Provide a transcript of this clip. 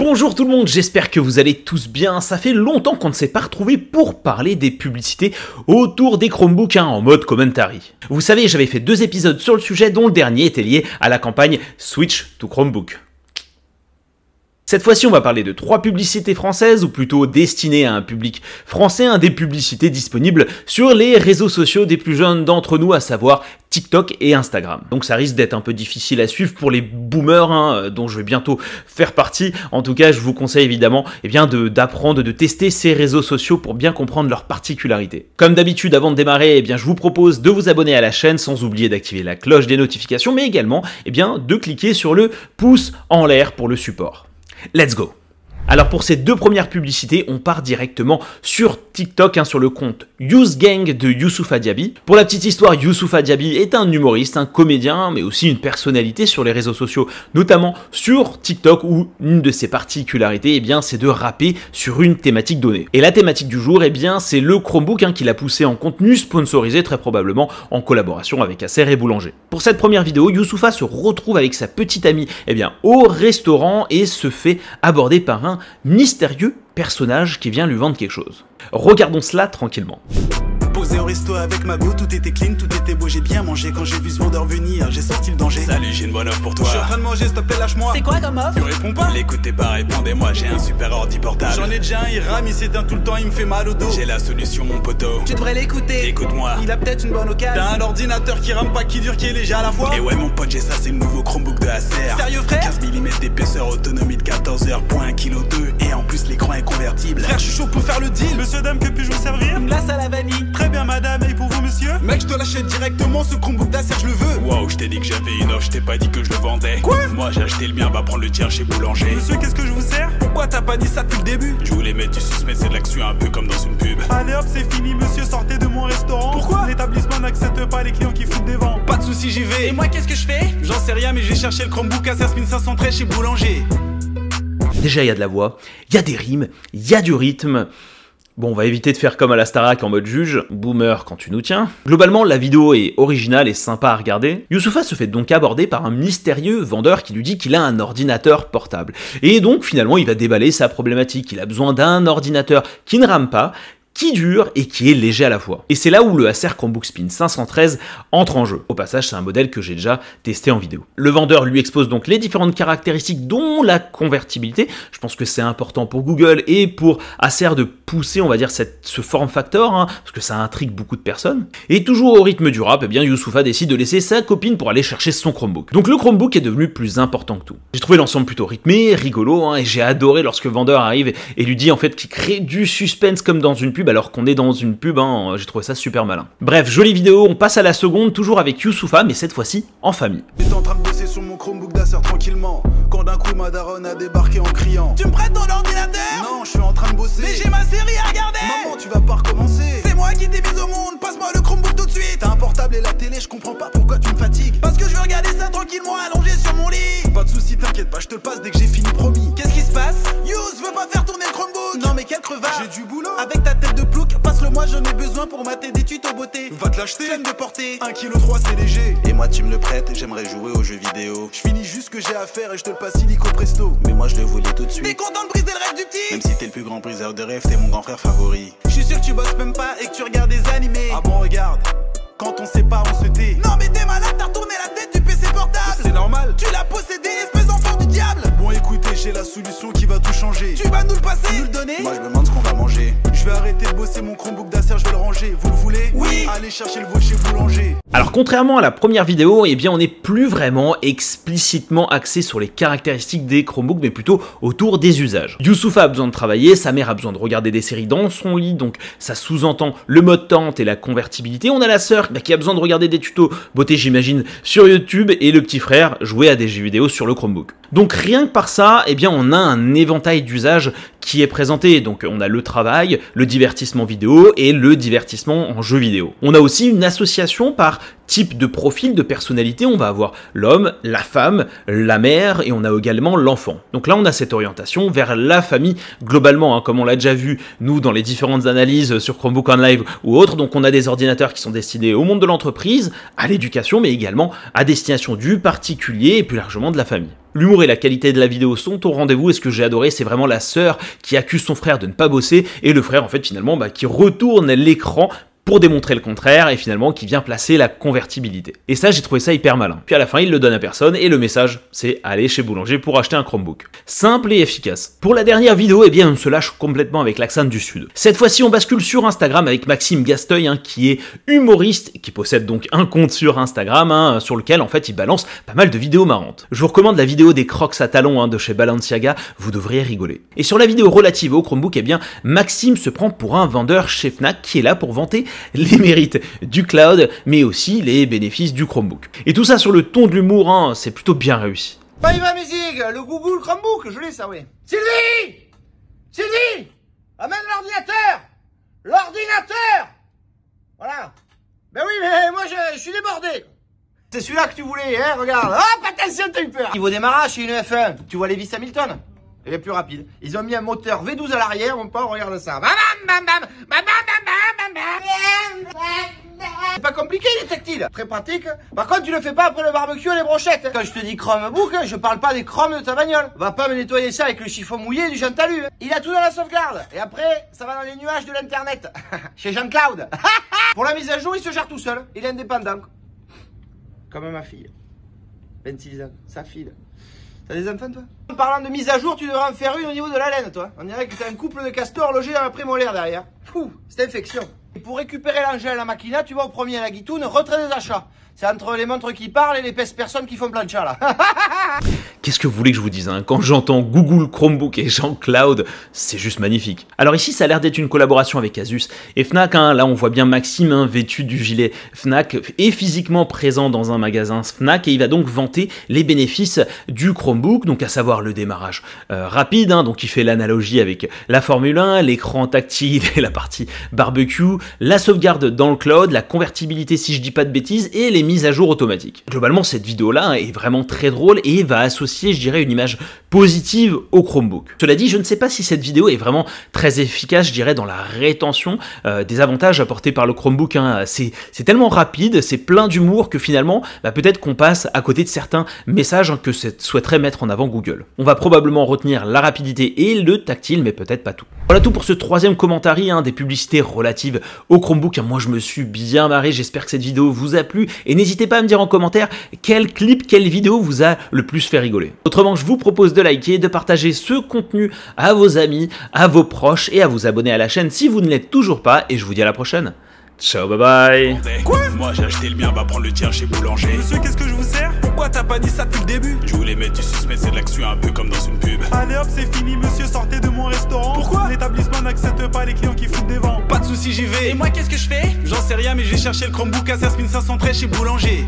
Bonjour tout le monde, j'espère que vous allez tous bien. Ça fait longtemps qu'on ne s'est pas retrouvés pour parler des publicités autour des Chromebooks en mode commentary. Vous savez, j'avais fait 2 épisodes sur le sujet dont le dernier était lié à la campagne Switch to Chromebook. Cette fois-ci, on va parler de 3 publicités françaises, ou plutôt destinées à un public français, des publicités disponibles sur les réseaux sociaux des plus jeunes d'entre nous, à savoir TikTok et Instagram. Donc ça risque d'être un peu difficile à suivre pour les boomers, dont je vais bientôt faire partie. En tout cas, je vous conseille évidemment d'apprendre, de tester ces réseaux sociaux pour bien comprendre leurs particularités. Comme d'habitude, avant de démarrer, je vous propose de vous abonner à la chaîne sans oublier d'activer la cloche des notifications, mais également de cliquer sur le pouce en l'air pour le support. Let's go! Alors pour ces 2 premières publicités, on part directement sur TikTok, sur le compte YouSgang de Youssoupha Diaby. Pour la petite histoire, Youssoupha Diaby est un humoriste, un comédien, mais aussi une personnalité sur les réseaux sociaux, notamment sur TikTok, où une de ses particularités, c'est de rapper sur une thématique donnée. Et la thématique du jour, c'est le Chromebook qu'il a poussé en contenu sponsorisé, très probablement en collaboration avec Acer et Boulanger. Pour cette première vidéo, Youssoupha se retrouve avec sa petite amie au restaurant et se fait aborder par un mystérieux personnage qui vient lui vendre quelque chose. Regardons cela tranquillement. Posé au resto avec ma go, tout était clean, tout était beau, j'ai bien mangé. Quand j'ai vu ce vendeur venir, j'ai senti le danger. Salut, j'ai une bonne offre pour toi. Je suis en train de manger, s'il te plaît, lâche-moi. C'est quoi comme offre? Tu réponds pas? L'écoutez pas, répondez-moi, j'ai un super ordi portable. J'en ai déjà un, il rame, il s'éteint tout le temps, il me fait mal au dos. J'ai la solution, mon poteau. Tu devrais l'écouter. Écoute-moi. Il a peut-être une bonne occasion. T'as un ordinateur qui rame pas, qui dure, qui est léger à la fois. Et ouais, mon pote, j'ai ça, c'est le nouveau Chromebook de Acer. Sérieux, frère? 15 mm d'épaisseur, autonomie de 14 heures, point 1,2 kg. Et en plus, l'écran est convertible. Frère, je suis chaud pour faire le deal. Monsieur, dame, que puis-je vous servir? Une glace à la vanille. Très bien, madame, et pour vous, monsieur? Mec, je te l'achète directement, ce Chromebook d'Acer, je le veux. Wow, je t'ai dit que j'avais une offre, je t'ai pas dit que je le vendais. Quoi? Moi, j'ai acheté le mien, va prendre le tien chez Boulanger. Monsieur, qu'est-ce que je vous sers? Pourquoi t'as pas dit ça depuis le début? Je voulais mettre du suspense, mais c'est de l'action un peu comme dans une pub. Allez hop, c'est fini, monsieur, sortez de mon restaurant. Pourquoi? L'établissement n'accepte pas les clients qui foutent des vents. Pas de soucis, j'y vais. Et moi, qu'est-ce que je fais? J'en sais rien, mais je vais chercher le Chromebook Acer Spin 513 chez Boulanger. Déjà, il y a de la voix, il y a des rimes, il y a du rythme. Bon, on va éviter de faire comme à la Starac en mode juge, boomer quand tu nous tiens. Globalement, la vidéo est originale et sympa à regarder. Youssoupha se fait donc aborder par un mystérieux vendeur qui lui dit qu'il a un ordinateur portable. Et donc, finalement, il va déballer sa problématique. Il a besoin d'un ordinateur qui ne rame pas, qui dure et qui est léger à la fois. Et c'est là où le Acer Chromebook Spin 513 entre en jeu. Au passage, c'est un modèle que j'ai déjà testé en vidéo. Le vendeur lui expose donc les différentes caractéristiques, dont la convertibilité. Je pense que c'est important pour Google et pour Acer de pousser, on va dire, ce form factor, parce que ça intrigue beaucoup de personnes. Et toujours au rythme du rap, Youssoupha décide de laisser sa copine pour aller chercher son Chromebook. Donc le Chromebook est devenu plus important que tout. J'ai trouvé l'ensemble plutôt rythmé, rigolo, et j'ai adoré lorsque le vendeur arrive et lui dit en fait qu'il crée du suspense comme dans une pub, alors qu'on est dans une pub, j'ai trouvé ça super malin. Bref, jolie vidéo, on passe à la seconde, toujours avec Youssoupha, mais cette fois-ci en famille. J'étais en train de bosser sur mon Chromebook d'Acer tranquillement, quand d'un coup ma daronne a débarqué en criant: tu me prêtes ton ordinateur? Non, je suis en train de bosser. Mais j'ai ma série à regarder. Maman, tu vas pas recommencer. C'est moi qui t'ai mis au monde, passe-moi le Chromebook tout de suite. T'as un portable et la télé, je comprends pas pourquoi tu me fatigues. Parce que je veux regarder ça tranquillement allongé sur mon lit. Pas de soucis, t'inquiète pas, je te le passe dès que j'ai fini, promis. Qu'est-ce qui se passe? Yous veut pas faire tourner le Chromebook. Non mais quel crevard. J'ai du boulot. Avec ta tête de plouc, passe-le moi, j'en ai besoin pour mater des tutos beauté. Va te l'acheter. Flemme de porter 1,3 kg, c'est léger. Et moi tu me le prêtes, j'aimerais jouer aux jeux vidéo. Je finis juste ce que j'ai à faire et je te le passe illico presto. Mais moi je le voulais tout de suite. T'es content de briser le rêve du petit? Même si t'es le plus grand briseur de rêve, t'es mon grand frère favori. Je suis sûr que tu bosses même pas et que tu regardes des animés. Ah bon, regarde, quand on sait pas, on se tait. Non mais t'es malade, t'as retourné la tête du PC portable. C'est normal. Tu l'as possédé, espèce d'enfant du diable. Bon écoutez, j'ai la solution qui va tout changer. Tu vas nous le passer, nous le donner? Moi je me demande ce qu'on va manger. Je vais arrêter de bosser mon Chromebook d'Acer, je vais le ranger. Vous le voulez? Oui. Allez chercher le vôtre chez Boulanger. Alors contrairement à la première vidéo, on n'est plus vraiment explicitement axé sur les caractéristiques des Chromebooks, mais plutôt autour des usages. Youssoupha a besoin de travailler, sa mère a besoin de regarder des séries dans son lit, donc ça sous-entend le mode tente et la convertibilité. On a la sœur qui a besoin de regarder des tutos beauté, j'imagine, sur YouTube, et le petit frère jouer à des jeux vidéo sur le Chromebook. Donc rien que par ça, on a un éventail d'usages qui est présenté. Donc on a le travail, le divertissement vidéo et le divertissement en jeu vidéo. On a aussi une association par type de profil, de personnalité. On va avoir l'homme, la femme, la mère et on a également l'enfant. Donc là on a cette orientation vers la famille globalement, hein, comme on l'a déjà vu nous dans les différentes analyses sur Chromebook On Live ou autres. Donc on a des ordinateurs qui sont destinés au monde de l'entreprise, à l'éducation, mais également à destination du particulier et plus largement de la famille. L'humour et la qualité de la vidéo sont au rendez-vous et ce que j'ai adoré, c'est vraiment la sœur qui accuse son frère de ne pas bosser et le frère en fait finalement qui retourne l'écran pour démontrer le contraire et finalement qui vient placer la convertibilité. Et ça, j'ai trouvé ça hyper malin. Puis à la fin, il le donne à personne et le message, c'est aller chez Boulanger pour acheter un Chromebook. Simple et efficace. Pour la dernière vidéo, eh bien, on se lâche complètement avec l'accent du Sud. Cette fois-ci, on bascule sur Instagram avec Maxime Gasteuil, hein, qui est humoriste, qui possède donc un compte sur Instagram, hein, sur lequel, en fait, il balance pas mal de vidéos marrantes. Je vous recommande la vidéo des Crocs à talons, hein, de chez Balenciaga, vous devriez rigoler. Et sur la vidéo relative au Chromebook, eh bien, Maxime se prend pour un vendeur chez Fnac qui est là pour vanter les mérites du cloud, mais aussi les bénéfices du Chromebook. Et tout ça sur le ton de l'humour, hein, c'est plutôt bien réussi. Bah il va musique, le Google Chromebook, je l'ai ça, oui. Sylvie! Sylvie! Amène l'ordinateur! L'ordinateur! Voilà. Ben oui, mais moi je suis débordé. C'est celui-là que tu voulais, hein, regarde. Hop, attention, t'as eu peur. Niveau démarrage, c'est une F1. Tu vois les vis Hamilton? Il est plus rapide. Ils ont mis un moteur V12 à l'arrière, mon pote, regarde ça. Bam, bam, bam, bam, bam, bam, bam, bam. C'est pas compliqué, il est tactile. Très pratique. Par contre, tu le fais pas après le barbecue et les brochettes. Quand je te dis Chromebook, je parle pas des chromes de ta bagnole. Va pas me nettoyer ça avec le chiffon mouillé du Jean-Talu. Il a tout dans la sauvegarde. Et après, ça va dans les nuages de l'internet. Chez Jean-Claude. Pour la mise à jour, il se gère tout seul. Il est indépendant. Comme ma fille. 26 ans. Sa fille. T'as des enfants, toi? En parlant de mise à jour, tu devrais en faire une au niveau de la laine, toi. On dirait que t'as un couple de castors logé dans la prémolaire derrière. Fou, c'est infection. Et pour récupérer l'engin à la machina, tu vas au premier à la guitoune, retrait des achats. C'est entre les montres qui parlent et les pèses personnes qui font plancha, là. Qu'est-ce que vous voulez que je vous dise, hein? Quand j'entends Google Chromebook et Jean-Claude, c'est juste magnifique. Alors ici, ça a l'air d'être une collaboration avec Asus et Fnac, hein. Là, on voit bien Maxime, hein, vêtu du gilet Fnac, est physiquement présent dans un magasin Fnac et il va donc vanter les bénéfices du Chromebook, donc à savoir le démarrage rapide, hein, donc il fait l'analogie avec la Formule 1, l'écran tactile et la partie barbecue, la sauvegarde dans le cloud, la convertibilité si je dis pas de bêtises et les mises à jour automatiques. Globalement, cette vidéo-là est vraiment très drôle et va associer, je dirais, une image positive au Chromebook. Cela dit, je ne sais pas si cette vidéo est vraiment très efficace, je dirais, dans la rétention des avantages apportés par le Chromebook, hein. C'est tellement rapide, c'est plein d'humour que finalement, peut-être qu'on passe à côté de certains messages, hein, que souhaiterait mettre en avant Google. On va probablement retenir la rapidité et le tactile, mais peut-être pas tout. Voilà tout pour ce troisième commentaire, hein, des publicités relatives au Chromebook. Moi, je me suis bien marré, j'espère que cette vidéo vous a plu et n'hésitez pas à me dire en commentaire quel clip, quelle vidéo vous a le plus fait rigoler. Autrement, je vous propose de liker, de partager ce contenu à vos amis, à vos proches et à vous abonner à la chaîne si vous ne l'êtes toujours pas et je vous dis à la prochaine. Ciao, bye bye. Quoi? Moi j'ai acheté le mien, va prendre le tien chez Boulanger. Monsieur, qu'est-ce que je vous sers? Pourquoi t'as pas dit ça depuis le début? Je voulais mettre du suspense et de l'action un peu comme dans une pub. Allez hop, c'est fini, monsieur, sortez de mon restaurant. Pourquoi? L'établissement n'accepte pas les clients qui foutent des vents. Pas de soucis, j'y vais. Et moi, qu'est-ce que je fais? J'en sais rien, mais j'ai cherché le Chromebook à 5513 chez Boulanger.